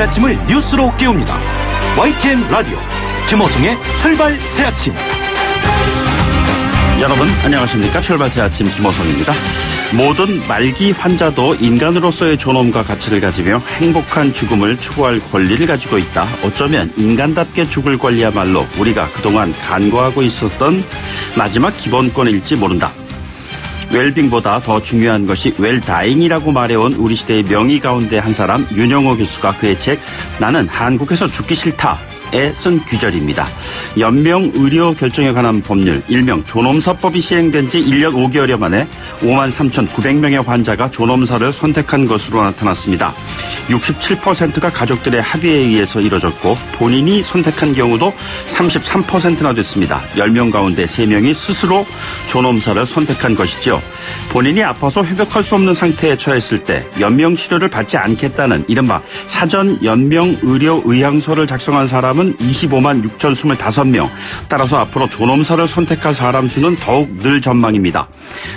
아침을 뉴스로 깨웁니다. YTN 라디오 김호성의 출발 새 아침. 여러분 안녕하십니까. 출발 새 아침 김호성입니다. 모든 말기 환자도 인간으로서의 존엄과 가치를 가지며 행복한 죽음을 추구할 권리를 가지고 있다. 어쩌면 인간답게 죽을 권리야말로 우리가 그동안 간과하고 있었던 마지막 기본권일지 모른다. 웰빙보다 더 중요한 것이 웰다잉이라고 말해온 우리 시대의 명의 가운데 한 사람 윤영호 교수가 그의 책 나는 한국에서 죽기 싫다에 쓴 규절입니다. 연명 의료 결정에 관한 법률 일명 존엄사법이 시행된 지 1년 5개월여 만에 53,900명의 환자가 존엄사를 선택한 것으로 나타났습니다. 67%가 가족들의 합의에 의해서 이뤄졌고 본인이 선택한 경우도 33%나 됐습니다. 10명 가운데 3명이 스스로 존엄사를 선택한 것이죠. 본인이 아파서 회복할 수 없는 상태에 처했을 때 연명 치료를 받지 않겠다는 이른바 사전 연명 의료 의향서를 작성한 사람은 25만 6,025명. 따라서 앞으로 존엄사를 선택할 사람 수는 더욱 늘 전망입니다.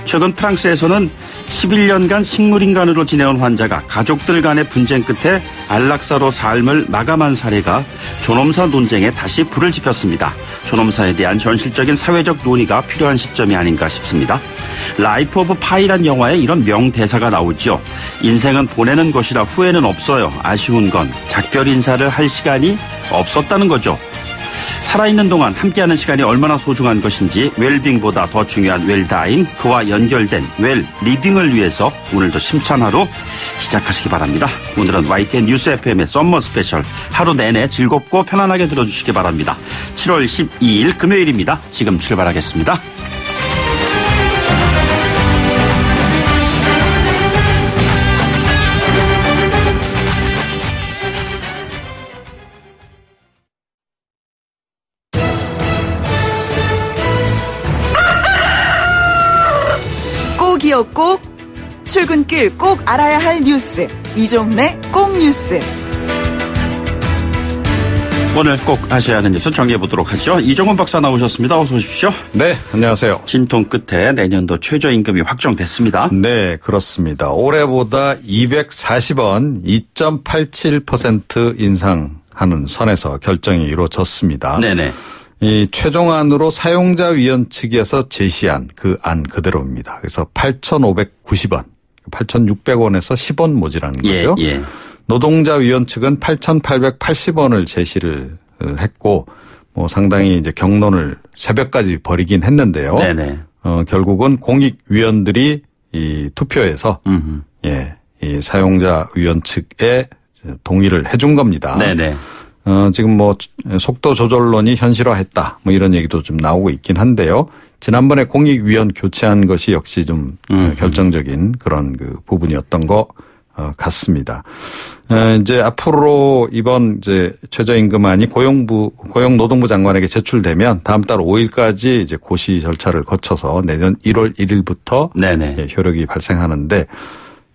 최근 프랑스에서는 11년간 식물인간으로 지내온 환자가 가족들 간의 분쟁 끝에 안락사로 삶을 마감한 사례가 존엄사 논쟁에 다시 불을 지폈습니다. 존엄사에 대한 현실적인 사회적 논의가 필요한 시점이 아닌가 싶습니다. 라이프 오브 파이란 영화에 이런 명대사가 나오죠. 인생은 보내는 것이라 후회는 없어요. 아쉬운 건 작별 인사를 할 시간이 없었다는 거죠. 살아있는 동안 함께하는 시간이 얼마나 소중한 것인지 웰빙보다 더 중요한 웰다잉, 그와 연결된 웰리빙을 위해서 오늘도 심찬 하루 시작하시기 바랍니다. 오늘은 YTN 뉴스 FM의 썸머 스페셜 하루 내내 즐겁고 편안하게 들어주시기 바랍니다. 7월 12일 금요일입니다. 지금 출발하겠습니다. 꼭 출근길 꼭 알아야 할 뉴스 이종래 꼭 뉴스. 오늘 꼭 아셔야 하는 뉴스 정리해보도록 하죠. 이종원 박사 나오셨습니다. 어서 오십시오. 네, 안녕하세요. 진통 끝에 내년도 최저임금이 확정됐습니다. 네, 그렇습니다. 올해보다 240원 2.87% 인상하는 선에서 결정이 이루어졌습니다. 네네. 이 최종안으로 사용자위원 측에서 제시한 그 안 그대로입니다. 그래서 8,590원, 8,600원에서 10원 모자라는 거죠. 예. 노동자위원 측은 8,880원을 제시를 했고, 뭐 상당히 이제 경론을 새벽까지 벌이긴 했는데요. 네네. 결국은 공익위원들이 이 투표에서 이 사용자위원 측에 동의를 해준 겁니다. 네네. 지금 뭐 속도 조절론이 현실화했다 뭐 이런 얘기도 좀 나오고 있긴 한데요. 지난번에 공익위원 교체한 것이 역시 좀 결정적인 그런 그 부분이었던 것 같습니다. 이제 앞으로 이번 이제 최저임금안이 고용노동부 장관에게 제출되면 다음 달 5일까지 이제 고시 절차를 거쳐서 내년 1월 1일부터 네네. 효력이 발생하는데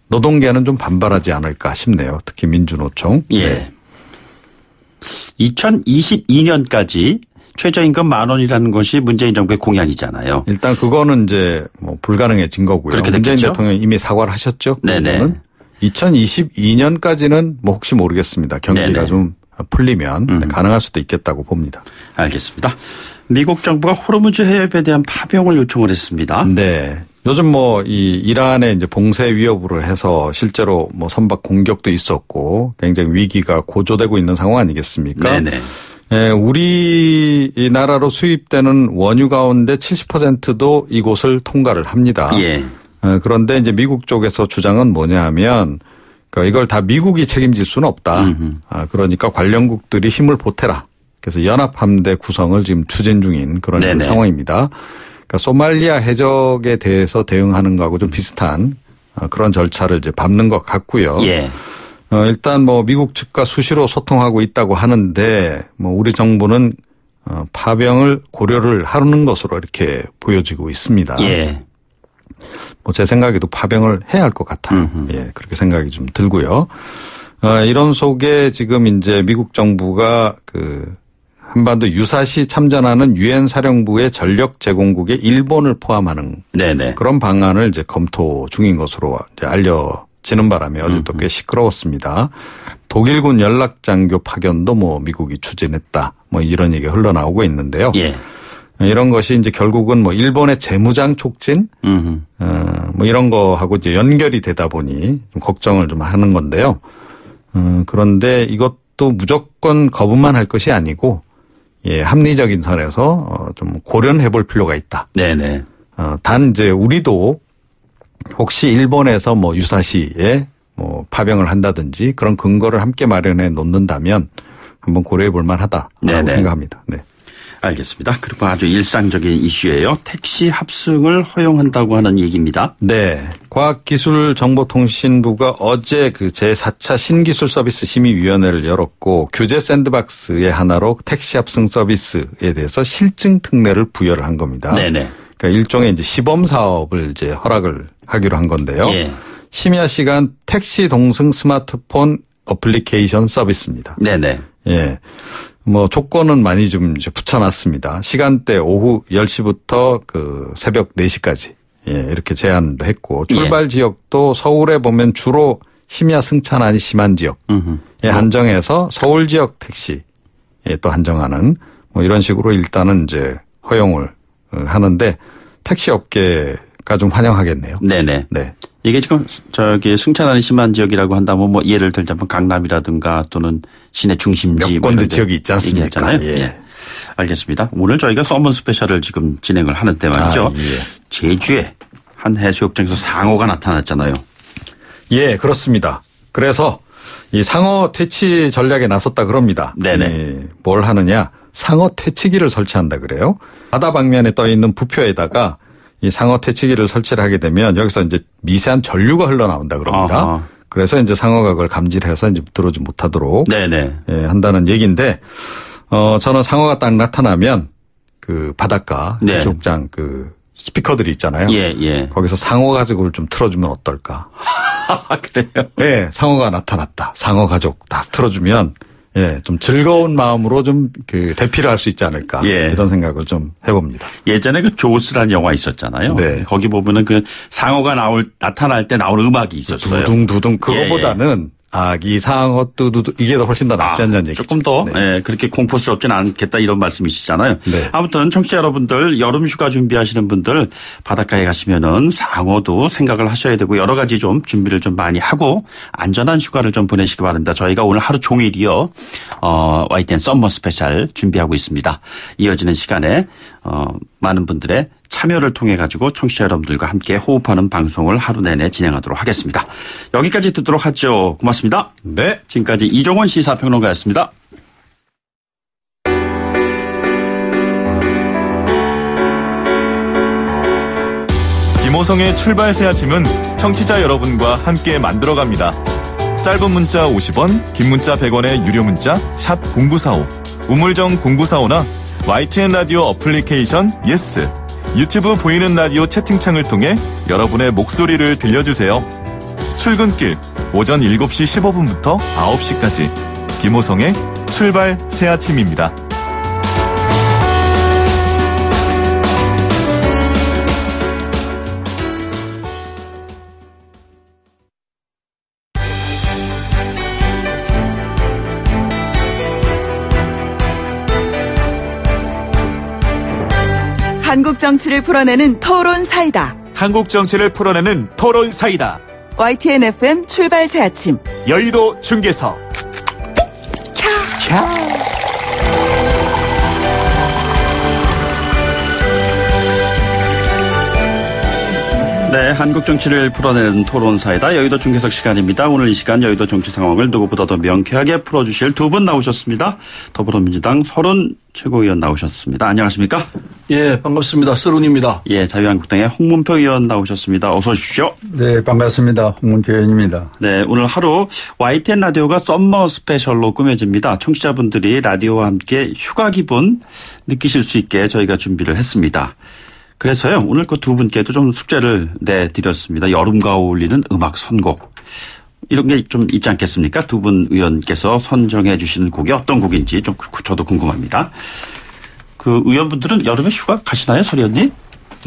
노동계는 좀 반발하지 않을까 싶네요. 특히 민주노총. 예. 네. 2022년까지 최저임금 10,000원이라는 것이 문재인 정부의 공약이잖아요. 일단 그거는 이제 뭐 불가능해진 거고요. 그렇게 문재인 됐겠죠? 대통령이 이미 사과를 하셨죠. 네네. 2022년까지는 뭐 혹시 모르겠습니다. 경기가 네네. 좀 풀리면 가능할 수도 있겠다고 봅니다. 알겠습니다. 미국 정부가 호르무즈 해협에 대한 파병을 요청을 했습니다. 네. 요즘 뭐 이 이란의 이제 봉쇄 위협으로 해서 실제로 뭐 선박 공격도 있었고 굉장히 위기가 고조되고 있는 상황 아니겠습니까? 네네. 예, 우리나라로 수입되는 원유 가운데 70%도 이곳을 통과를 합니다. 예. 그런데 이제 미국 쪽에서 주장은 뭐냐 하면 이걸 다 미국이 책임질 수는 없다. 그러니까 관련국들이 힘을 보태라. 그래서 연합함대 구성을 지금 추진 중인 그런 네네. 상황입니다. 그러니까 소말리아 해적에 대해서 대응하는 거하고 좀 비슷한 그런 절차를 이제 밟는 것 같고요. 예. 일단 뭐 미국 측과 수시로 소통하고 있다고 하는데 뭐 우리 정부는 파병을 고려를 하는 것으로 이렇게 보여지고 있습니다. 예. 뭐 제 생각에도 파병을 해야 할 것 같아요. 예, 그렇게 생각이 좀 들고요. 이런 속에 지금 이제 미국 정부가 그 한반도 유사시 참전하는 유엔 사령부의 전력 제공국에 일본을 포함하는 네네. 그런 방안을 이제 검토 중인 것으로 이제 지는 바람에 어제 또 꽤 시끄러웠습니다. 독일군 연락장교 파견도 뭐 미국이 추진했다. 뭐 이런 얘기가 흘러나오고 있는데요. 예. 이런 것이 이제 결국은 뭐 일본의 재무장 촉진, 뭐 이런 거하고 이제 연결이 되다 보니 좀 걱정을 좀 하는 건데요. 그런데 이것도 무조건 거부만 할 것이 아니고, 예, 합리적인 선에서 좀 고려해 볼 필요가 있다. 네네. 단 이제 우리도 혹시 일본에서 뭐 유사시에 뭐 파병을 한다든지 그런 근거를 함께 마련해 놓는다면 한번 고려해 볼 만하다라고 네네. 생각합니다. 네. 알겠습니다. 그리고 아주 일상적인 이슈예요. 택시 합승을 허용한다고 하는 얘기입니다. 네. 과학기술정보통신부가 어제 그 제4차 신기술 서비스 심의위원회를 열었고 규제 샌드박스의 하나로 택시 합승 서비스에 대해서 실증 특례를 부여를 한 겁니다. 네네. 그러니까 일종의 이제 시범 사업을 이제 허락을 하기로 한 건데요. 예. 심야 시간 택시 동승 스마트폰 어플리케이션 서비스입니다. 네네. 예. 뭐 조건은 많이 좀 이제 붙여놨습니다. 시간대 오후 10시부터 그 새벽 4시까지. 예, 이렇게 제한도 했고 출발 지역도 서울에 보면 주로 심야 승차난이 심한 지역에 한정해서 서울 지역 택시에 또 한정하는 뭐 이런 식으로 일단은 이제 허용을 하는데 택시 업계가 좀 환영하겠네요. 네네. 네. 이게 지금 저기 승차난이 심한 지역이라고 한다면 뭐 예를 들자면 강남이라든가 또는 시내 중심지 몇 군데 지역이 있지 않습니까? 예. 예. 알겠습니다. 오늘 저희가 서먼 스페셜을 지금 진행을 하는데 말이죠. 예. 제주에 한 해수욕장에서 상어가 나타났잖아요. 예, 그렇습니다. 그래서 이 상어 퇴치 전략에 나섰다 그럽니다. 네네. 예, 뭘 하느냐? 상어 퇴치기를 설치한다 그래요. 바다 방면에 떠 있는 부표에다가 이 상어 퇴치기를 설치를 하게 되면 여기서 이제 미세한 전류가 흘러나온다 그럽니다. 아하. 그래서 이제 상어가 그걸 감지를 해서 이제 들어오지 못하도록 네네. 예, 한다는 얘기인데, 저는 상어가 딱 나타나면 그 바닷가 네. 해수욕장 그 스피커들이 있잖아요. 예, 예. 거기서 상어 가족을 좀 틀어주면 어떨까? 그래요? 네, 상어가 나타났다. 상어 가족 딱 틀어주면 예, 좀 즐거운 마음으로 좀 그 대피를 할 수 있지 않을까. 예. 이런 생각을 좀 해봅니다. 예전에 그 조스라는 영화 있었잖아요. 네. 거기 보면은 그 상어가 나타날 때 나오는 음악이 있었어요. 두둥두둥 그거보다는 아기 상어 뚜두두 이게 더 훨씬 더 낫지 않냐는 얘기죠. 조금 더 네. 예, 그렇게 공포스럽지는 않겠다 이런 말씀이시잖아요. 네. 아무튼 청취자 여러분들 여름 휴가 준비하시는 분들 바닷가에 가시면은 상어도 생각을 하셔야 되고 여러 가지 좀 준비를 좀 많이 하고 안전한 휴가를 좀 보내시기 바랍니다. 저희가 오늘 하루 종일이요 YTN 썸머 스페셜 준비하고 있습니다. 이어지는 시간에 많은 분들의 참여를 통해 가지고 청취자 여러분들과 함께 호흡하는 방송을 하루 내내 진행하도록 하겠습니다. 여기까지 듣도록 하죠. 고맙습니다. 네. 지금까지 이종원 시사평론가였습니다. 김호성의 출발새 아침은 청취자 여러분과 함께 만들어갑니다. 짧은 문자 50원, 긴 문자 100원의 유료 문자 샵 0945, 우물정 0945나 YTN 라디오 어플리케이션 예스, 유튜브 보이는 라디오 채팅창을 통해 여러분의 목소리를 들려주세요. 출근길 오전 7시 15분부터 9시까지 김호성의 출발 새아침입니다. 한국 정치를 풀어내는 토론 사이다. 한국 정치를 풀어내는 토론 사이다. YTN FM 출발 새 아침. 여의도 중계석. 네, 한국 정치를 풀어내는 토론사이다. 여의도 중계석 시간입니다. 오늘 이 시간 여의도 정치 상황을 누구보다 더 명쾌하게 풀어주실 두 분 나오셨습니다. 더불어민주당 서른 최고위원 나오셨습니다. 안녕하십니까? 예, 반갑습니다. 서른입니다. 예, 자유한국당의 홍문표 의원 나오셨습니다. 어서 오십시오. 네, 반갑습니다. 홍문표 의원입니다. 네, 오늘 하루 YTN 라디오가 썸머 스페셜로 꾸며집니다. 청취자분들이 라디오와 함께 휴가 기분 느끼실 수 있게 저희가 준비를 했습니다. 그래서요, 오늘 그 두 분께도 좀 숙제를 내드렸습니다. 여름과 어울리는 음악 선곡. 이런 게 좀 있지 않겠습니까? 두 분 의원께서 선정해 주시는 곡이 어떤 곡인지 좀 저도 궁금합니다. 그 의원분들은 여름에 휴가 가시나요, 서리 언니?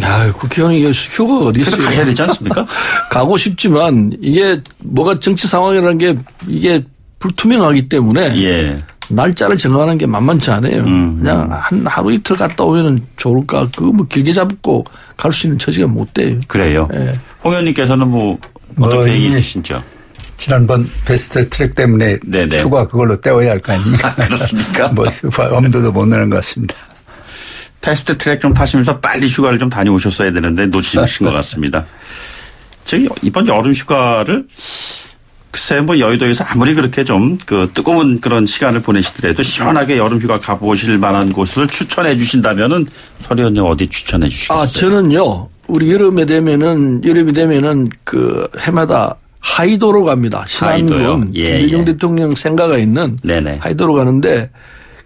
야, 국회의원이 휴가가 어디 있어요? 그래서 가셔야 되지 않습니까? 가고 싶지만 이게 뭐가 정치 상황이라는 게 이게 불투명하기 때문에 예. 날짜를 정하는 게 만만치 않아요. 그냥 한 하루 이틀 갔다 오면은 좋을까? 그거 뭐 길게 잡고 갈 수 있는 처지가 못 돼요. 그래요. 예. 홍 의원님께서는 뭐 어떻게 얘기하시죠? 지난번 베스트 트랙 때문에 네네. 휴가 그걸로 때워야 할 거 아닙니까? 그렇습니까? 뭐 휴가 엄두도 못 내는 것 같습니다. 패스트 트랙 좀 타시면서 빨리 휴가를 좀 다녀오셨어야 되는데 놓치신 것 같습니다. 저기 이번 여름 휴가를 글쎄 뭐 여의도에서 아무리 그렇게 좀 그 뜨거운 그런 시간을 보내시더라도 시원하게 여름 휴가 가보실 만한 곳을 추천해 주신다면은 설 의원님 어디 추천해 주시겠어요? 저는요. 우리 여름이 되면은 그 해마다 하이도로 갑니다. 신안군 김대중 대통령 생가가 있는 네네. 하이도로 가는데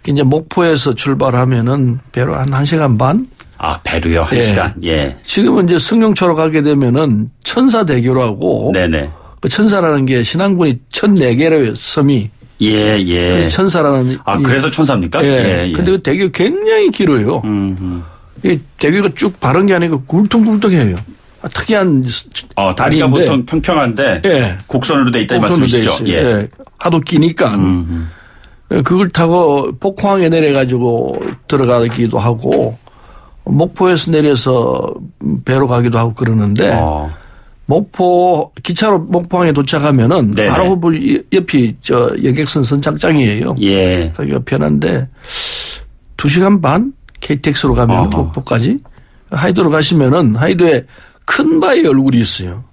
이제 목포에서 출발하면은 배로 한 1시간 반? 아, 배로요. 1시간. 예. 지금은 이제 승용차로 가게 되면은 천사대교라고. 네네. 그 천사라는 게 신안군이 1004개라요, 섬이. 예. 그래서 천사라는. 아, 그래서 천사입니까? 예. 근데 그 대교 굉장히 길어요. 이 대교가 쭉 바른 게 아니고 굴퉁굴퉁해요. 특이한 다리가 다리인데. 보통 평평한데 예. 곡선으로 돼 있다는 말씀이시죠? 예. 하도 끼니까. 그걸 타고 폭포항에 내려가지고 들어가기도 하고 목포에서 내려서 배로 가기도 하고 그러는데 기차로 목포항에 도착하면은 네네. 바로 옆이 저 여객선 선착장이에요. 예. 거기가 편한데 2시간 반 KTX로 가면 목포까지 하이도로 가시면은 하이도에 큰 바위 얼굴이 있어요.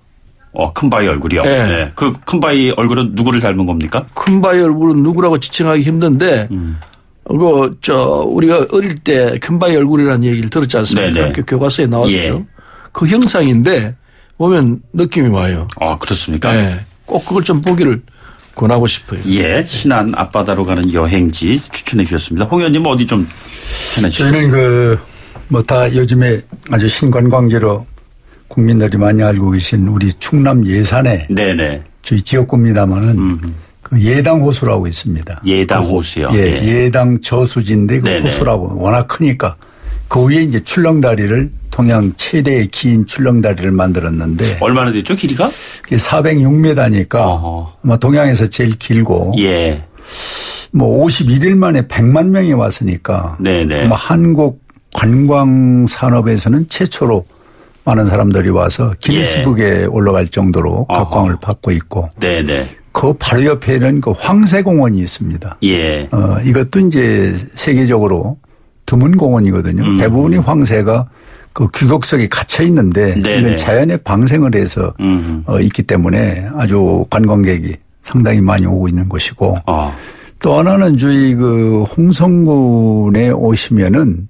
큰 바위 얼굴이요? 네. 네. 그 큰 바위 얼굴은 누구를 닮은 겁니까? 큰 바위 얼굴은 누구라고 지칭하기 힘든데, 우리가 어릴 때 큰 바위 얼굴이라는 얘기를 들었지 않습니까? 네네. 학교 교과서에 나왔죠. 예. 그 형상인데, 보면 느낌이 와요. 그렇습니까? 네. 꼭 그걸 좀 보기를 권하고 싶어요. 예. 신안 앞바다로 가는 여행지 추천해 주셨습니다. 홍 의원님은 어디 좀 추천해 주셨어요? 저희는 다 요즘에 아주 신관광지로 국민들이 많이 알고 계신 우리 충남 예산에 네네. 저희 지역구입니다만은 그 예당 호수라고 있습니다. 예당 호수요. 예, 예당 저수지인데 그 네네. 호수라고 워낙 크니까 그 위에 이제 출렁다리를 동양 최대의 긴 출렁다리를 만들었는데 얼마나 됐죠 길이가? 406m니까 아마 동양에서 제일 길고 예. 51일 만에 100만 명이 왔으니까 네네. 한국 관광 산업에서는 최초로 많은 사람들이 와서 기네스북에 올라갈 정도로 각광을 받고 있고 네네. 그 바로 옆에는 그 황새공원이 있습니다. 예. 이것도 이제 세계적으로 드문 공원이거든요. 대부분이 황새가 그 규격석에 gat혀 있는데 이건 자연에 방생을 해서 있기 때문에 아주 관광객이 상당히 많이 오고 있는 곳이고 또 하나는 저희 그 홍성군에 오시면은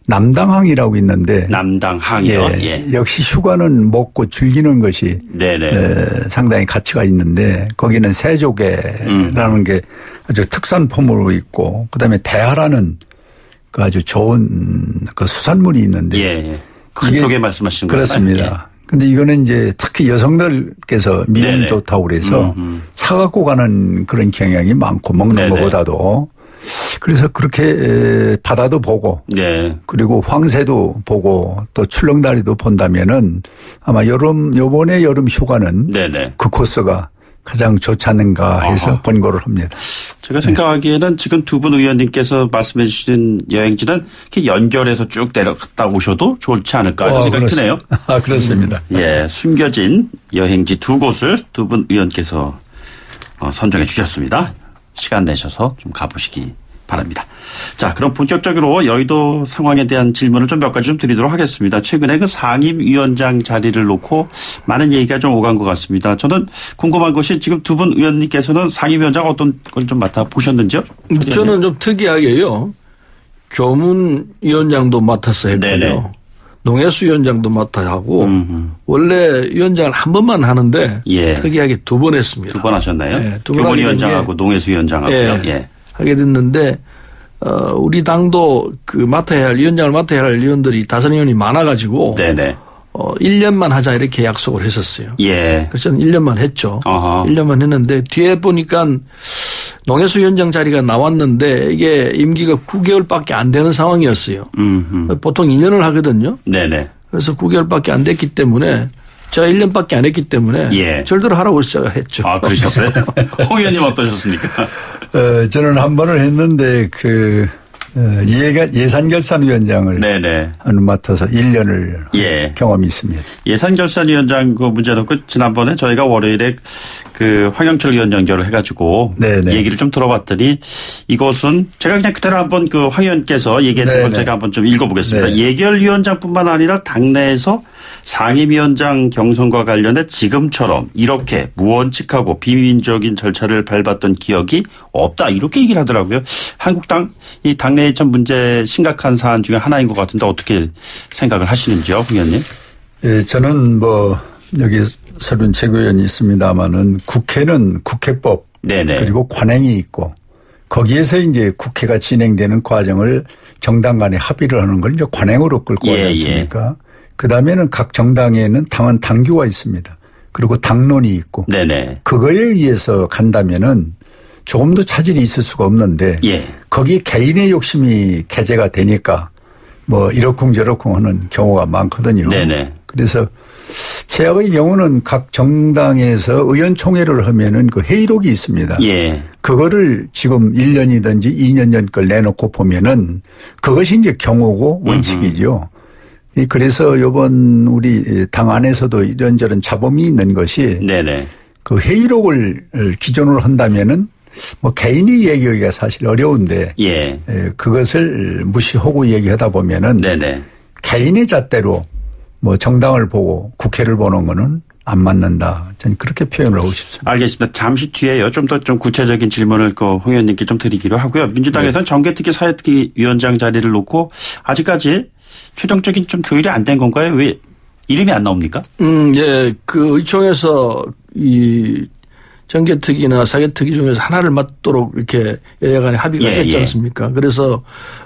남당항이라고 있는데 남당항이요. 예. 역시 휴가는 먹고 즐기는 것이 상당히 가치가 있는데 거기는 새조개라는 게 아주 특산품으로 있고 그다음에 대하라는 그 아주 좋은 그 수산물이 있는데 예. 큰 조개 말씀하시는 거예요? 그렇습니다. 근데 이거는 이제 특히 여성들께서 미용이 좋다고 그래서 사갖고 가는 그런 경향이 많고 먹는 것보다도 그래서 그렇게 바다도 보고 그리고 황새도 보고 또 출렁다리도 본다면은 아마 요번에 여름 휴가는 그 코스가 가장 좋지 않는가 해서 권고를 합니다. 제가 생각하기에는 지금 두 분 의원님께서 말씀해 주신 여행지는 이렇게 연결해서 쭉 내려갔다 오셔도 좋지 않을까 이런 생각이 드네요. 그렇습니다. 예, 숨겨진 여행지 두 곳을 두 분 의원께서 선정해 주셨습니다. 시간 내셔서 좀 가보시기 바랍니다. 자, 그럼 본격적으로 여의도 상황에 대한 질문을 좀 몇 가지 좀 드리도록 하겠습니다. 최근에 그 상임위원장 자리를 놓고 많은 얘기가 좀 오간 것 같습니다. 저는 궁금한 것이 지금 두 분 의원님께서는 상임위원장 어떤 걸 좀 맡아보셨는지요? 저는 좀 특이하게요. 교문위원장도 맡아서 했고요. 농해수위원장도 맡아 하고 원래 위원장을 한 번만 하는데 특이하게 2번 했습니다. 2번 하셨나요? 네, 교문위원장하고 농해수위원장하고요. 하게 됐는데 우리 당도 그 맡아야 할 위원장을 맡아야 할 위원들이 다선 의원이 많아가지고 1년만 하자 이렇게 약속을 했었어요. 그래서 저는 1년만 했죠. 1년만 했는데 뒤에 보니까 농해수위원장 자리가 나왔는데 이게 임기가 9개월밖에 안 되는 상황이었어요. 보통 2년을 하거든요. 그래서 9개월밖에 안 됐기 때문에 제가 1년밖에 안 했기 때문에 예. 절대로 하라고 제가 했죠. 아, 그러셨어요? 홍 의원님 어떠셨습니까? 저는 한 번을 했는데 예산결산위원장을 네네. 맡아서 1년을 예. 경험이 있습니다. 예산결산위원장 그 문제 놓고 지난번에 저희가 월요일에 그 황영철 의원 연결을 해가지고 네네. 얘기를 좀 들어봤더니 이것은 제가 그냥 그대로 한번 그 황 의원께서 얘기했던 네네. 걸 제가 한번 좀 읽어보겠습니다. 네네. 예결위원장뿐만 아니라 당내에서 상임위원장 경선과 관련해 지금처럼 이렇게 무원칙하고 비민주적인 절차를 밟았던 기억이 없다 이렇게 얘기를 하더라고요. 한국당 이 당내에 참 문제 심각한 사안 중에 하나인 것 같은데 어떻게 생각을 하시는지요, 홍 의원님? 예, 저는 여기 서른 최고위원이 있습니다마는 국회는 국회법 네네. 그리고 관행이 있고 거기에서 이제 국회가 진행되는 과정을 정당 간에 합의를 하는 걸 이제 관행으로 끌고 가지 않습니까? 그다음에는 각 정당에는 당헌 당규가 있습니다. 그리고 당론이 있고 네네. 그거에 의해서 간다면은 조금 더 차질이 있을 수가 없는데 예. 거기에 개인의 욕심이 개재가 되니까 이러쿵저러쿵 하는 경우가 많거든요. 네네. 그래서 최악의 경우는 각 정당에서 의원총회를 하면은 그 회의록이 있습니다. 예. 그거를 지금 1년이든지 2년 전 걸 내놓고 보면은 그것이 이제 경우고 원칙이죠. 그래서 이번 우리 당 안에서도 이런저런 잡음이 있는 것이 네네. 그 회의록을 기존으로 한다면은 개인이 얘기하기가 사실 어려운데 예. 그것을 무시하고 얘기하다 보면은 네네. 개인의 잣대로 정당을 보고 국회를 보는 거는 안 맞는다. 저는 그렇게 표현을 하고 싶습니다. 알겠습니다. 잠시 뒤에요. 좀 더 좀 구체적인 질문을 홍 의원님께 좀 드리기로 하고요. 민주당에서는 네. 정개특위 사회특위 위원장 자리를 놓고 아직까지 최종적인 좀 조율이 안 된 건가요? 왜 이름이 안 나옵니까? 예. 그 의총에서 이 정개특위나 사개특위 중에서 하나를 맡도록 이렇게 여야 간에 합의가 됐지 않습니까? 그래서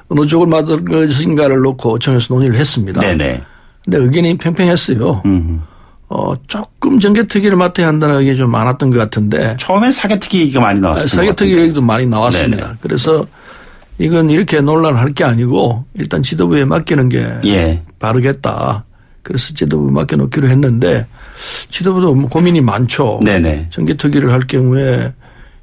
어느 쪽을 맡을 것인가를 놓고 의총에서 논의를 했습니다. 네네. 근데 의견이 팽팽했어요. 조금 정개특위를 맡아야 한다는 의견이 좀 많았던 것 같은데. 처음에 사개특위 얘기가 많이 나왔어요. 사개특위 얘기도 많이 나왔습니다. 네네. 그래서 이건 이렇게 논란할 게 아니고 일단 지도부에 맡기는 게 예. 바르겠다. 그래서 지도부에 맡겨놓기로 했는데 지도부도 고민이 많죠. 네네. 정개특위를 할 경우에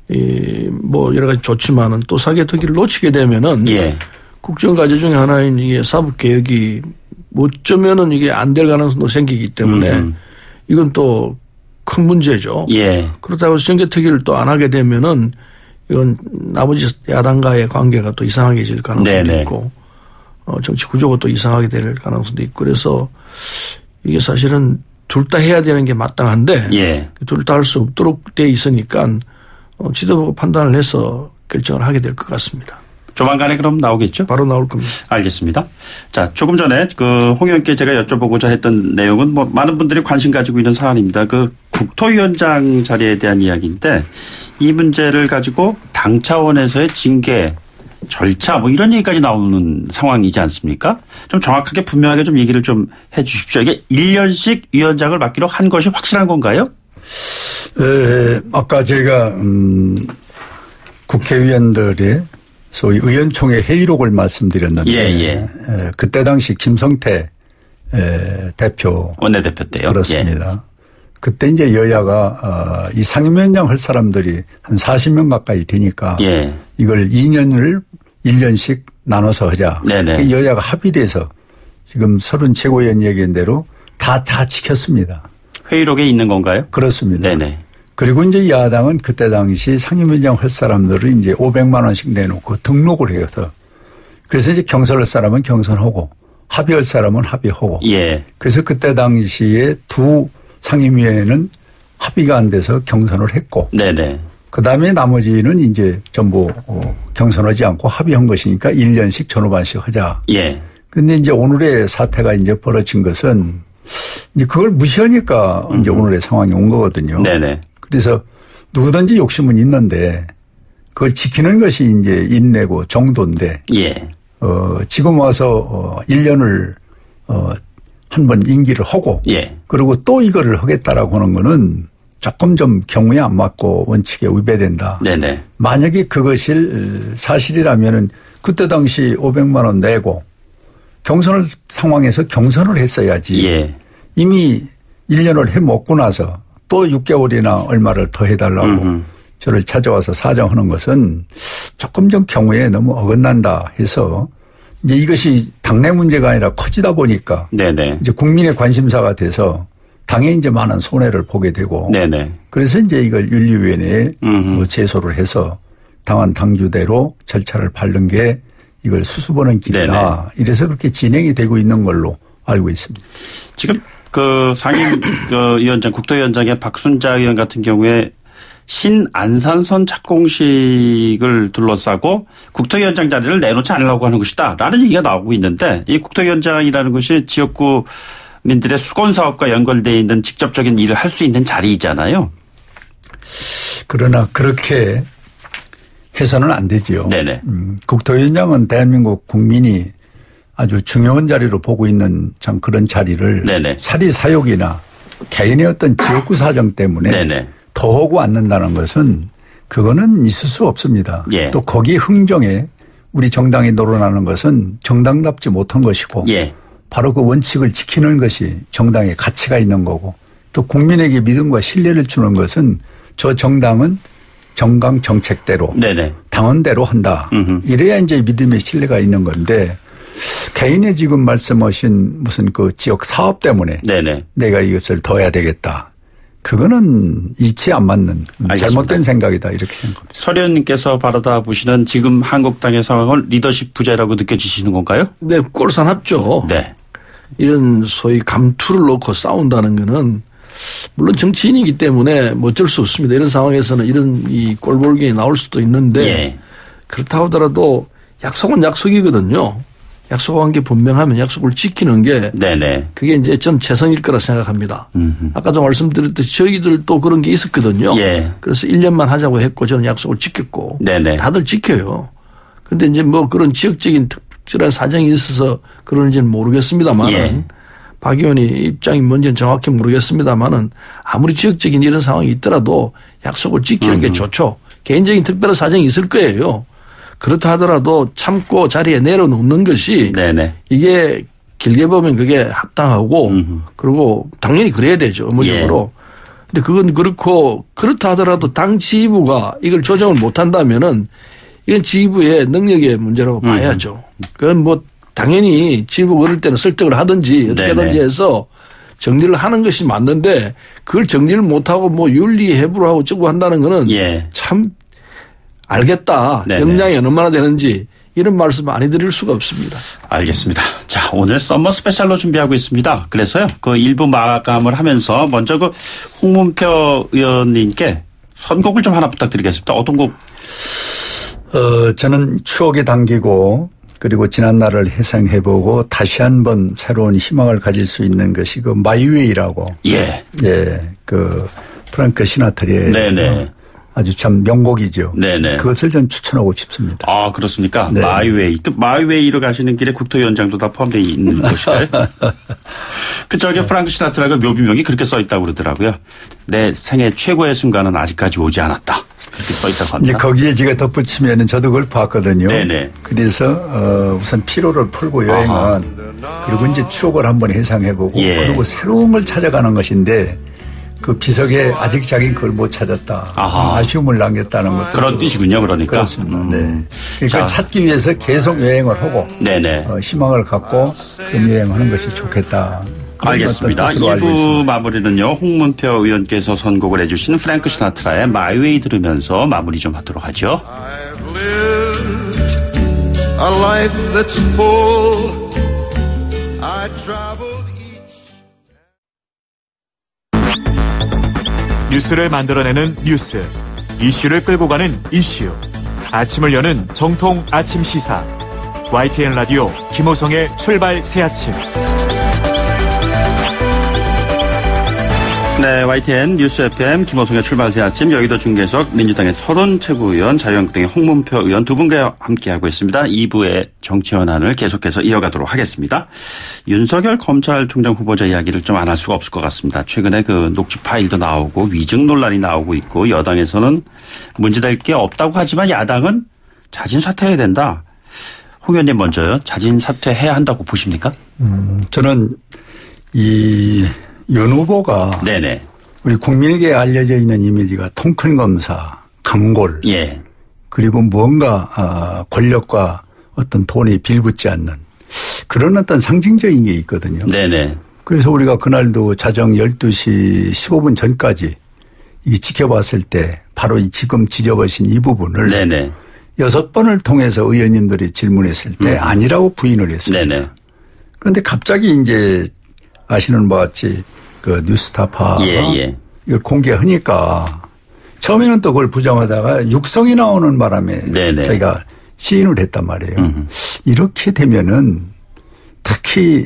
여러 가지 좋지만은 또 사개특위를 놓치게 되면은 예. 국정과제 중에 하나인 이게 사법개혁이 어쩌면은 이게 안 될 가능성도 생기기 때문에 이건 또 큰 문제죠. 예. 그렇다고 해서 정개특위를 또 안 하게 되면은 이건 나머지 야당과의 관계가 또 이상하게 질 가능성도 네네. 있고 정치 구조가 또 이상하게 될 가능성도 있고 그래서 이게 사실은 둘 다 해야 되는 게 마땅한데 예. 둘 다 할 수 없도록 돼 있으니까 지도부가 판단을 해서 결정을 하게 될 것 같습니다. 조만간에 그럼 나오겠죠? 바로 나올 겁니다. 알겠습니다. 자, 조금 전에 홍 의원께 제가 여쭤보고자 했던 내용은 많은 분들이 관심 가지고 있는 사안입니다. 국토위원장 자리에 대한 이야기인데 이 문제를 가지고 당 차원에서의 징계 절차 이런 얘기까지 나오는 상황이지 않습니까? 좀 정확하게 분명하게 좀 얘기를 좀 해 주십시오. 이게 1년씩 위원장을 맡기로 한 것이 확실한 건가요? 아까 제가 국회의원들의 소위 의원총회 회의록을 말씀드렸는데 예. 그때 당시 김성태 대표 원내대표 때요. 그렇습니다. 예. 그때 이제 여야가 이 상임위원장 할 사람들이 한 40명 가까이 되니까 예. 이걸 2년을 1년씩 나눠서 하자. 네네. 여야가 합의돼서 지금 서른 최고위원 얘기한 대로 다 지켰습니다. 회의록에 있는 건가요? 그렇습니다. 네네. 그리고 이제 야당은 그때 당시 상임위원장 할 사람들을 이제 500만 원씩 내놓고 등록을 해서 그래서 이제 경선할 사람은 경선하고 합의할 사람은 합의하고 예. 그래서 그때 당시에 두 상임위에는 합의가 안 돼서 경선을 했고 네네. 그다음에 나머지는 이제 전부 경선하지 않고 합의한 것이니까 1년씩 전후반씩 하자. 예. 그런데 이제 오늘의 사태가 이제 벌어진 것은 이제 그걸 무시하니까 이제 오늘의 상황이 온 거거든요. 네네. 그래서 누구든지 욕심은 있는데 그걸 지키는 것이 이제 인내고 정도인데. 예. 지금 와서 1년을 한 번 임기를 하고. 예. 그리고 또 이거를 하겠다라고 하는 거는 조금 좀 경우에 안 맞고 원칙에 위배된다. 네네. 만약에 그것이 사실이라면은 그때 당시 500만 원 내고 경선을 상황에서 경선을 했어야지. 예. 이미 1년을 해 먹고 나서 또 6개월이나 얼마를 더 해달라고 저를 찾아와서 사정하는 것은 조금 전 경우에 너무 어긋난다 해서 이제 이것이 당내 문제가 아니라 커지다 보니까 네네. 이제 국민의 관심사가 돼서 당에 이제 많은 손해를 보게 되고 네네. 그래서 이제 이걸 윤리위원회에 제소를 해서 당한 당규대로 절차를 밟는 게 이걸 수습하는 길이다. 네네. 이래서 그렇게 진행이 되고 있는 걸로 알고 있습니다. 지금 그 상임 그 위원장 국토위원장의 박순자 의원 같은 경우에 신안산선 착공식을 둘러싸고 국토위원장 자리를 내놓지 않으려고 하는 것이다 라는 얘기가 나오고 있는데 이 국토위원장이라는 것이 지역구민들의 수건사업과 연결되어 있는 직접적인 일을 할 수 있는 자리이잖아요. 그러나 그렇게 해서는 안 되지요. 네네. 국토위원장은 대한민국 국민이 아주 중요한 자리로 보고 있는 참 그런 자리를 네네. 사리사욕이나 개인의 어떤 지역구 사정 때문에 네네. 더 하고 앉는다는 것은 그거는 있을 수 없습니다. 예. 또 거기 흥정에 우리 정당이 노론하는 것은 정당답지 못한 것이고 예. 바로 그 원칙을 지키는 것이 정당의 가치가 있는 거고 또 국민에게 믿음과 신뢰를 주는 것은 저 정당은 정강 정책대로 네네. 당원대로 한다. 이래야 이제 믿음의 신뢰가 있는 건데 개인의 지금 말씀하신 무슨 그 지역 사업 때문에 네네. 내가 이것을 더 해야 되겠다. 그거는 이치에 안 맞는 알겠습니다. 잘못된 생각이다 이렇게 생각합니다. 서 의원님께서 바라다 보시는 지금 한국당의 상황을 리더십 부재라고 느껴지시는 건가요? 네. 꼴사납죠. 네. 이런 소위 감투를 놓고 싸운다는 거는 물론 정치인이기 때문에 뭐 어쩔 수 없습니다. 이런 상황에서는 이런 이 꼴보기 나올 수도 있는데 예. 그렇다고 하더라도 약속은 약속이거든요. 약속한 게 분명하면 약속을 지키는 게 네네. 그게 이제 전 최선일 거라 생각합니다. 아까도 말씀드렸듯이 저희들도 그런 게 있었거든요. 예. 그래서 1년만 하자고 했고 저는 약속을 지켰고 네네. 다들 지켜요. 그런데 이제 뭐 그런 지역적인 특별한 사정이 있어서 그런지는 모르겠습니다만 예. 박 의원이 입장이 뭔지는 정확히 모르겠습니다만은 아무리 지역적인 이런 상황이 있더라도 약속을 지키는 게 좋죠. 개인적인 특별한 사정이 있을 거예요. 그렇다 하더라도 참고 자리에 내려놓는 것이 네네. 이게 길게 보면 그게 합당하고 그리고 당연히 그래야 되죠. 의무적으로. 그런데 예. 그건 그렇고 그렇다 하더라도 당 지휘부가 이걸 조정을 못한다면은 이건 지휘부의 능력의 문제라고 봐야죠. 그건 뭐 당연히 지휘부가 그럴 때는 설득을 하든지 어떻게든지 해서 정리를 하는 것이 맞는데 그걸 정리를 못하고 뭐 윤리해부를 하고 어쩌고 한다는 거는 예. 참 알겠다. 네네. 역량이 얼마나 되는지 이런 말씀 많이 드릴 수가 없습니다. 알겠습니다. 자, 오늘 썸머 스페셜로 준비하고 있습니다. 그래서요. 그 일부 마감을 하면서 먼저 그 홍문표 의원님께 선곡을 좀 하나 부탁드리겠습니다. 어떤 곡? 저는 추억에 담기고 그리고 지난날을 회상해보고 다시 한번 새로운 희망을 가질 수 있는 것이 그 마이웨이라고. 예. 예. 그 프랑크 시나트라의 네네. 아주 참 명곡이죠. 네네. 그것을 전 추천하고 싶습니다. 아, 그렇습니까? 네. 마이웨이. 그 마이웨이로 가시는 길에 국토위원장도 다 포함되어 있는 곳일까요? 그 저기 프랑크 시나트라가 묘비명이 그렇게 써 있다고 그러더라고요. 내 생애 최고의 순간은 아직까지 오지 않았다. 그렇게 써 있다고 합니다. 이제 거기에 제가 덧붙이면은 저도 그걸 봤거든요. 네네. 그래서 우선 피로를 풀고 여행은 그리고 이제 추억을 한번 회상해보고 예. 그리고 새로운 걸 찾아가는 것인데 그 비석에 아직 자기는 그걸 못 찾았다. 아하. 아쉬움을 남겼다는 것도. 그런 뜻이군요, 그러니까. 그렇습니다. 네. 그걸 찾기 위해서 계속 여행을 하고 네네. 희망을 갖고 그런 여행하는 것이 좋겠다. 알겠습니다. 2부 마무리는요. 홍문표 의원께서 선곡을 해 주신 프랭크 시나트라의 마이웨이 들으면서 마무리 좀 하도록 하죠. I've lived a life that's full. I traveled 뉴스를 만들어내는 뉴스, 이슈를 끌고 가는 이슈. 아침을 여는 정통 아침 시사. YTN 라디오 김호성의 출발 새아침. 네, YTN 뉴스 FM 김호성의 출발 새아침, 여의도 중계석 민주당의 서른 최고위원, 자유한국당의 홍문표 의원 두 분과 함께하고 있습니다. 2부의 정치 현안을 계속해서 이어가도록 하겠습니다. 윤석열 검찰총장 후보자 이야기를 좀 안 할 수가 없을 것 같습니다. 최근에 그 녹취 파일도 나오고 위증 논란이 나오고 있고 여당에서는 문제될 게 없다고 하지만 야당은 자진 사퇴해야 된다. 홍 의원님 먼저요. 자진 사퇴해야 한다고 보십니까? 저는 윤 후보가 네네. 우리 국민에게 알려져 있는 이미지가 통큰 검사, 강골, 예. 그리고 무언가 권력과 어떤 돈이 빌붙지 않는 그런 어떤 상징적인 게 있거든요. 네네. 그래서 우리가 그날도 자정 12시 15분 전까지 이 지켜봤을 때 바로 지금 지적하신 이 부분을 네네. 6번을 통해서 의원님들이 질문했을 때 아니라고 부인을 했습니다. 네네. 그런데 갑자기 이제 아시는 바와 같이 그 뉴스타파가 예. 이걸 공개하니까 처음에는 또 그걸 부정하다가 육성이 나오는 바람에 네네. 저희가 시인을 했단 말이에요. 이렇게 되면은 특히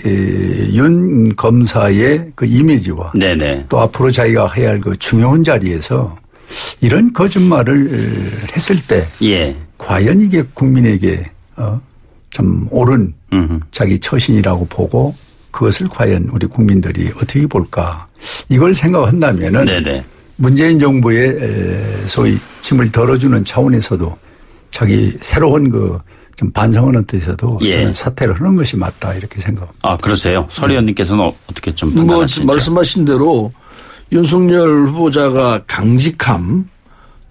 윤 검사의 그 이미지와 네네. 또 앞으로 자기가 해야 할 그 중요한 자리에서 이런 거짓말을 했을 때 예. 과연 이게 국민에게 참 옳은 자기 처신이라고 보고 그것을 과연 우리 국민들이 어떻게 볼까 이걸 생각한다면은 네네. 문재인 정부의 소위 짐을 덜어주는 차원에서도 자기 새로운 그 좀 반성하는 뜻에서도 예. 저는 사퇴를 하는 것이 맞다 이렇게 생각합니다. 아 그러세요? 설 의원님께서는 어떻게 좀 판단하시는지. 말씀하신 대로 윤석열 후보자가 강직함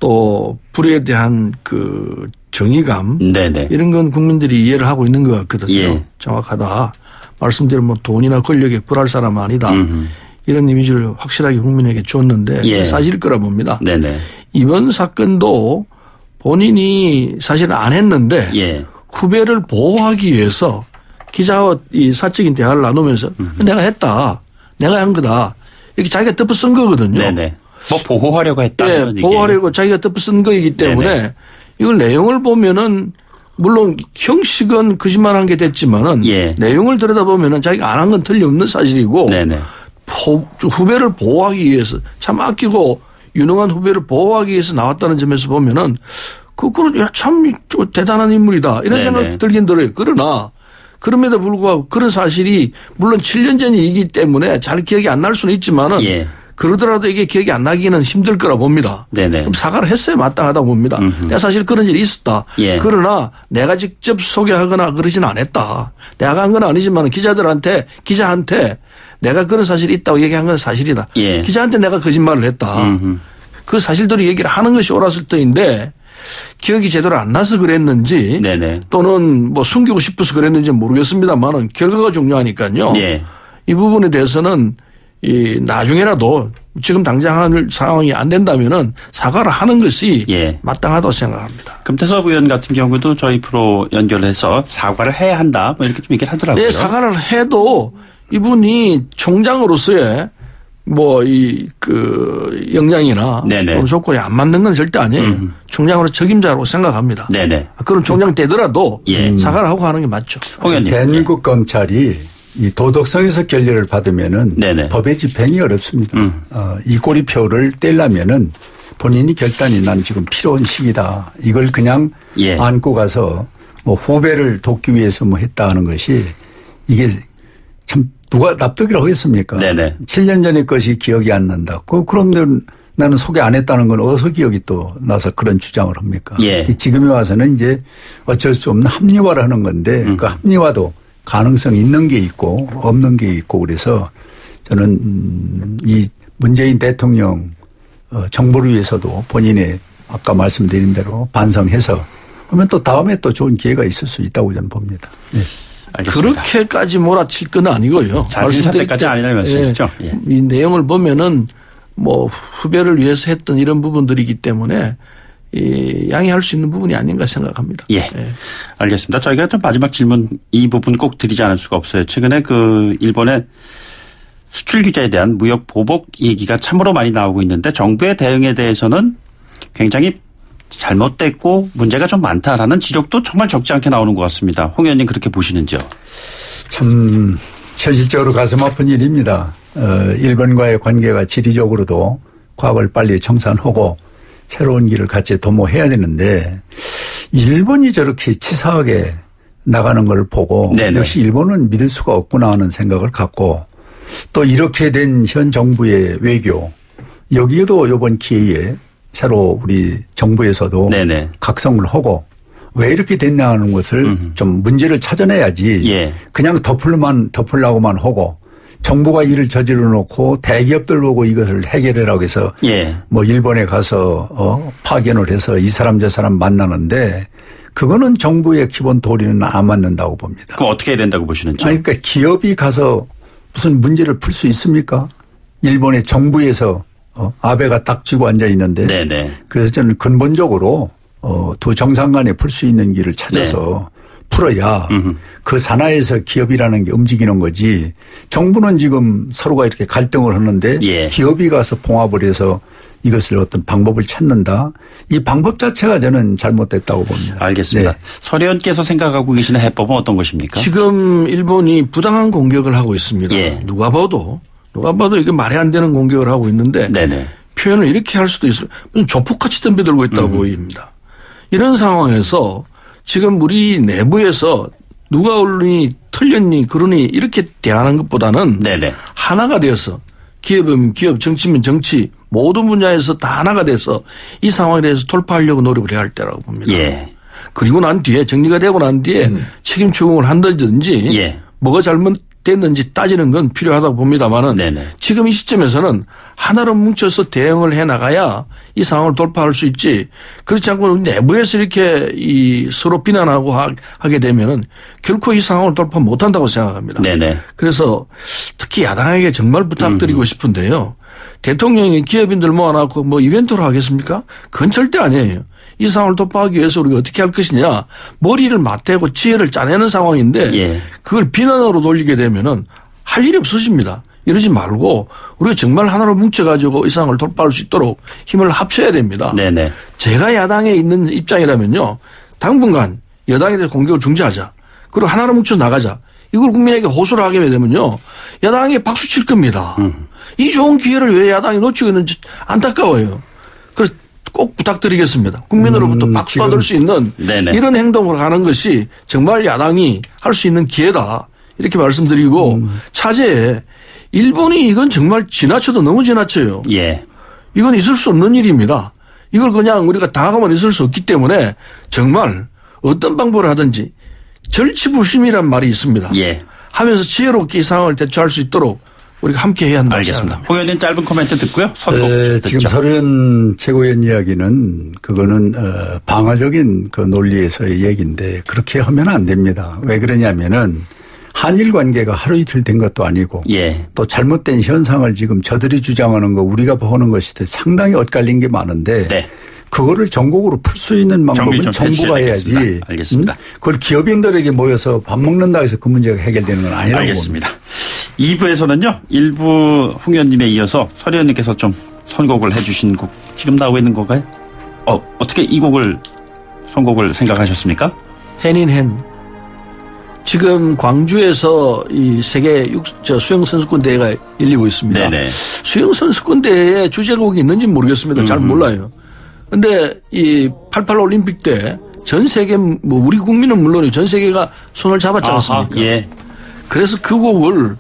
또 불에 대한 그 정의감 네네. 이런 건 국민들이 이해를 하고 있는 것 같거든요. 예. 정확하다. 말씀대로 뭐 돈이나 권력에 굴할 사람은 아니다. 이런 이미지를 확실하게 국민에게 줬는데 예. 사실일 거라 봅니다. 네네. 이번 사건도 본인이 사실은 안 했는데 예. 후배를 보호하기 위해서 기자와 이 사적인 대화를 나누면서 내가 했다. 내가 한 거다. 이렇게 자기가 덮어쓴 거거든요. 네네. 뭐 보호하려고 했다. 네. 보호하려고 자기가 덮어쓴 거이기 때문에 네네. 이걸 내용을 보면은 물론 형식은 거짓말한 게 됐지만은 예. 내용을 들여다보면은 자기가 안 한 건 틀림없는 사실이고 네네. 후배를 보호하기 위해서 참 아끼고 유능한 후배를 보호하기 위해서 나왔다는 점에서 보면은 참 대단한 인물이다 이런 네네. 생각이 들긴 들어요. 그러나 그럼에도 불구하고 그런 사실이 물론 7년 전이기 때문에 잘 기억이 안 날 수는 있지만은 예. 그러더라도 이게 기억이 안 나기는 힘들 거라 봅니다. 네네. 그럼 사과를 했어야 마땅하다고 봅니다. 내가 사실 그런 일이 있었다. 예. 그러나 내가 직접 소개하거나 그러지는 않았다. 내가 한 건 아니지만 기자한테 내가 그런 사실이 있다고 얘기한 건 사실이다. 예. 기자한테 내가 거짓말을 했다. 그 사실대로 얘기를 하는 것이 옳았을 때인데 기억이 제대로 안 나서 그랬는지 네네. 또는 뭐 숨기고 싶어서 그랬는지 모르겠습니다만은 결과가 중요하니까요. 예. 이 부분에 대해서는 나중에라도 지금 당장 할 상황이 안 된다면은 사과를 하는 것이 예. 마땅하다고 생각합니다. 금태섭 의원 같은 경우도 저희 프로 연결해서 사과를 해야 한다 뭐 이렇게 좀 얘기를 하더라고요. 네, 사과를 해도 이분이 총장으로서의 뭐 역량이나 또는 조건이 안 맞는 건 절대 아니에요. 총장으로 적임자라고 생각합니다. 네네. 그런 총장 되더라도 예. 사과를 하고 하는 게 맞죠. 홍 의원님. 대한민국 검찰이 이 도덕성에서 결례를 받으면은 네네. 법의 집행이 어렵습니다. 이 꼬리표를 떼려면은 본인이 결단이 난 지금 필요한 시기다. 이걸 그냥 예. 안고 가서 뭐 후배를 돕기 위해서 뭐 했다 하는 것이 이게 참 누가 납득을 하겠습니까? 네네. 7년 전의 것이 기억이 안 난다. 그럼 나는 소개 안 했다는 건 어디서 기억이 또 나서 그런 주장을 합니까? 예. 지금에 와서는 이제 어쩔 수 없는 합리화를 하는 건데 그 합리화도 가능성이 있는 게 있고 없는 게 있고 그래서 저는 이 문재인 대통령 정부를 위해서도 본인의 아까 말씀드린 대로 반성해서 그러면 또 다음에 또 좋은 기회가 있을 수 있다고 저는 봅니다. 네. 알겠습니다. 그렇게까지 몰아칠 건 아니고요. 자진 사퇴까지 아니라는 말씀이시죠? 예. 이 내용을 보면은 뭐 후배를 위해서 했던 이런 부분들이기 때문에 양해할 수 있는 부분이 아닌가 생각합니다. 예. 알겠습니다. 저희가 좀 마지막 질문 이 부분 꼭 드리지 않을 수가 없어요. 최근에 일본의 수출 규제에 대한 무역 보복 얘기가 참으로 많이 나오고 있는데 정부의 대응에 대해서는 굉장히 잘못됐고 문제가 좀 많다라는 지적도 정말 적지 않게 나오는 것 같습니다. 홍 의원님 그렇게 보시는지요? 참 현실적으로 가슴 아픈 일입니다. 일본과의 관계가 지리적으로도 과거를 빨리 청산하고 새로운 길을 같이 도모해야 되는데 일본이 저렇게 치사하게 나가는 걸 보고 네네. 역시 일본은 믿을 수가 없구나 하는 생각을 갖고 또 이렇게 된 현 정부의 외교 여기에도 이번 기회에 새로 우리 정부에서도 네네. 각성을 하고 왜 이렇게 됐냐 하는 것을 좀 문제를 찾아내야지 예. 그냥 덮으려고만 하고 정부가 일을 저질러 놓고 대기업들 보고 이것을 해결하라고 해서 예. 뭐 일본에 가서 파견을 해서 이 사람 저 사람 만나는데 그거는 정부의 기본 도리는 안 맞는다고 봅니다. 그럼 어떻게 해야 된다고 보시는지? 그러니까 기업이 가서 무슨 문제를 풀 수 있습니까? 일본의 정부에서 아베가 딱 쥐고 앉아 있는데 네네. 그래서 저는 근본적으로 두 정상 간에 풀 수 있는 길을 찾아서 풀어야 그 산하에서 기업이라는 게 움직이는 거지 정부는 지금 서로가 이렇게 갈등을 하는데 예. 기업이 가서 봉합을 해서 이것을 어떤 방법을 찾는다. 이 방법 자체가 저는 잘못됐다고 봅니다. 알겠습니다. 네. 서 의원께서 생각하고 계시는 해법은 어떤 것입니까? 지금 일본이 부당한 공격을 하고 있습니다. 예. 누가 봐도 이게 말이 안 되는 공격을 하고 있는데 네네. 표현을 이렇게 할 수도 있어요. 무슨 조폭같이 덤벼들고 있다고 보입니다. 이런 상황에서 지금 우리 내부에서 누가 옳으니 틀렸니 그러니 이렇게 대하는 것보다는 네네. 하나가 되어서 기업이면 기업, 정치면 정치 모든 분야에서 다 하나가 돼서 이 상황에 대해서 돌파하려고 노력을 해야 할 때라고 봅니다. 예. 그리고 난 뒤에 정리가 되고 난 뒤에 책임 추궁을 한다든지 예. 뭐가 잘못됐는지 따지는 건 필요하다고 봅니다만은 네네. 지금 이 시점에서는 하나로 뭉쳐서 대응을 해 나가야 이 상황을 돌파할 수 있지 그렇지 않고 내부에서 이렇게 서로 비난하고 하게 되면은 결코 이 상황을 돌파 못 한다고 생각합니다. 네네. 그래서 특히 야당에게 정말 부탁드리고 싶은데요. 대통령이 기업인들 모아놓고 뭐 이벤트로 하겠습니까? 그건 절대 아니에요. 이 상황을 돌파하기 위해서 우리가 어떻게 할 것이냐. 머리를 맞대고 지혜를 짜내는 상황인데 예. 그걸 비난으로 돌리게 되면은 할 일이 없어집니다. 이러지 말고 우리가 정말 하나로 뭉쳐가지고 이 상황을 돌파할 수 있도록 힘을 합쳐야 됩니다. 네네. 제가 야당에 있는 입장이라면요. 당분간 여당에 대해서 공격을 중지하자. 그리고 하나로 뭉쳐 나가자. 이걸 국민에게 호소를 하게 되면요. 야당에 박수 칠 겁니다. 이 좋은 기회를 왜 야당이 놓치고 있는지 안타까워요. 그래서 꼭 부탁드리겠습니다. 국민으로부터 박수 받을 수 있는 네네. 이런 행동을 하는 것이 정말 야당이 할 수 있는 기회다. 이렇게 말씀드리고 차제에 일본이 이건 정말 지나쳐도 너무 지나쳐요. 예. 이건 있을 수 없는 일입니다. 이걸 그냥 우리가 당하고만 있을 수 없기 때문에 정말 어떤 방법을 하든지 절치부심이란 말이 있습니다. 예. 하면서 지혜롭게 이 상황을 대처할 수 있도록 우리가 함께 해야 한다고 알겠습니다. 홍 의원님 짧은 코멘트 듣고요. 네, 지금 서른 최고위원 이야기는 그거는 방어적인 그 논리에서의 얘기인데 그렇게 하면 안 됩니다. 왜 그러냐면은 한일 관계가 하루 이틀 된 것도 아니고 예. 또 잘못된 현상을 지금 저들이 주장하는 거 우리가 보는 것이 상당히 엇갈린 게 많은데 네. 그거를 전국으로 풀 수 있는 방법은 정부가 해야지. 알겠습니다. 그걸 기업인들에게 모여서 밥 먹는다 해서 그 문제가 해결되는 건 아니라고 알겠습니다. 봅니다. 2부에서는요. 일부 홍 의원님에 이어서 서 의원님께서 좀 선곡을 해 주신 곡 지금 나오고 있는 건가요? 어떻게 이 곡을 선곡을 생각하셨습니까? 헨인. 지금 광주에서 이 세계 수영선수권 대회가 열리고 있습니다. 네네. 수영선수권 대회에 주제곡이 있는지 모르겠습니다. 잘 몰라요. 근데 이 88 올림픽 때 전 세계 뭐 우리 국민은 물론이고 전 세계가 손을 잡았지 않습니까? 예. 그래서 그 곡을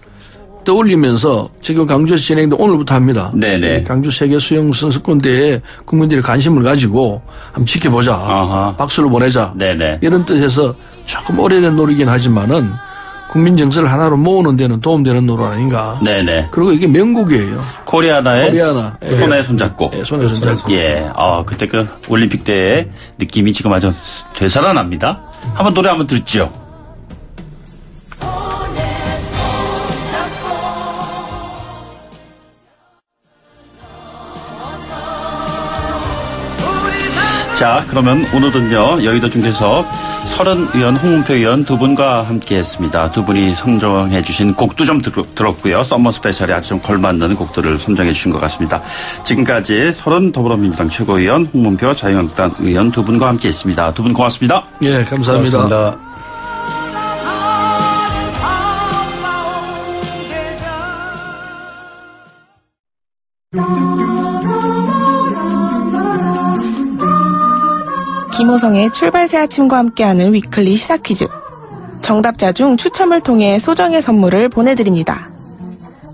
떠올리면서 지금 광주에서 진행도 오늘부터 합니다. 네네. 광주 세계 수영 선수권 대회에 국민들이 관심을 가지고 한번 지켜보자. 아하. 박수를 보내자. 네네. 이런 뜻에서 조금 오래된 노래이긴 하지만은 국민 정서를 하나로 모으는 데는 도움되는 노래 아닌가. 네네. 그리고 이게 명곡이에요. 코리아나의 손에 손잡고. 네, 손에 손잡고. 예. 그때 그 올림픽 때의 느낌이 지금 아주 되살아납니다. 한번 노래 한번 듣죠. 자, 그러면 오늘은요, 여의도 중계석 서른 의원, 홍문표 의원 두 분과 함께 했습니다. 두 분이 선정해 주신 곡도 좀 들었고요. 썸머 스페셜에 아주 좀 걸맞는 곡들을 선정해 주신 것 같습니다. 지금까지 서른 더불어민주당 최고위원, 홍문표 자유한국당 의원 두 분과 함께 했습니다. 두 분 고맙습니다. 예, 감사합니다. 고맙습니다. 김호성의 출발새 아침과 함께하는 위클리 시사 퀴즈. 정답자 중 추첨을 통해 소정의 선물을 보내드립니다.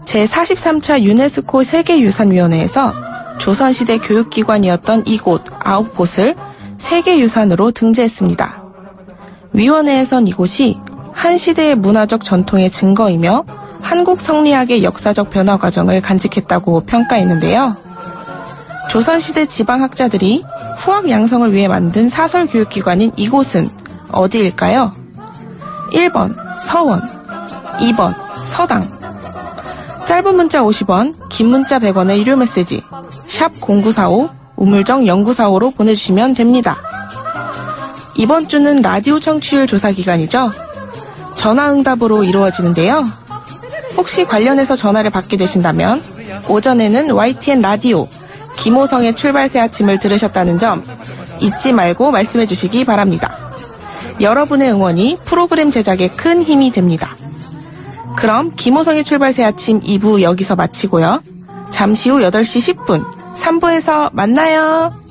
제43차 유네스코 세계유산위원회에서 조선시대 교육기관이었던 이곳 9곳을 세계유산으로 등재했습니다. 위원회에선 이곳이 한 시대의 문화적 전통의 증거이며 한국 성리학의 역사적 변화 과정을 간직했다고 평가했는데요. 조선시대 지방학자들이 후학 양성을 위해 만든 사설 교육기관인 이곳은 어디일까요? 1번 서원, 2번 서당. 짧은 문자 50원, 긴 문자 100원의 유료 메시지 샵 0945 우물정 0945로 보내주시면 됩니다. 이번 주는 라디오 청취율 조사 기간이죠. 전화응답으로 이루어지는데요. 혹시 관련해서 전화를 받게 되신다면 오전에는 YTN 라디오 김호성의 출발새 아침을 들으셨다는 점 잊지 말고 말씀해 주시기 바랍니다. 여러분의 응원이 프로그램 제작에 큰 힘이 됩니다. 그럼 김호성의 출발새 아침 2부 여기서 마치고요. 잠시 후 8시 10분 3부에서 만나요.